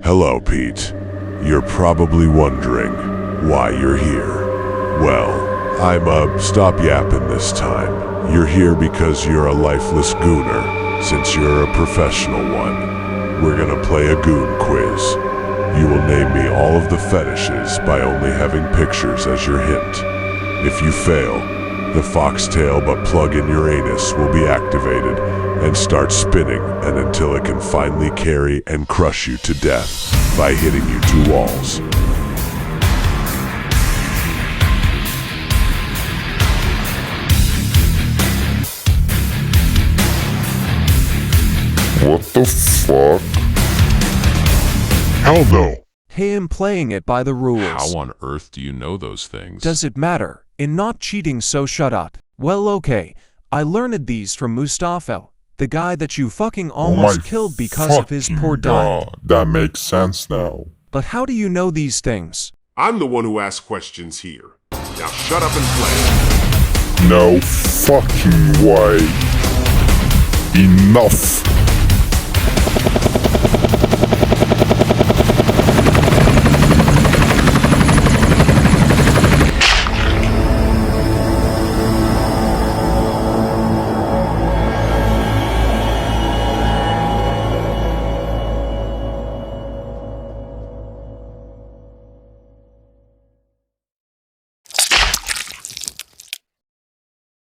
Hello, Pete. You're probably wondering why you're here. Well, stop yapping this time. You're here because you're a lifeless gooner, since you're a professional one. We're gonna play a goon quiz. You will name me all of the fetishes by only having pictures as your hint. If you fail, the foxtail but plug in your anus will be activated and start spinning and until it can finally carry and crush you to death by hitting you to walls. What the fuck? Hell no! Hey, I'm playing it by the rules. How on earth do you know those things? Does it matter? In not cheating, so shut up. Well, okay. I learned these from Mustafa, the guy that you fucking almost killed because of his poor diet. That makes sense now. But how do you know these things? I'm the one who asks questions here. Now shut up and play. No fucking way. Enough.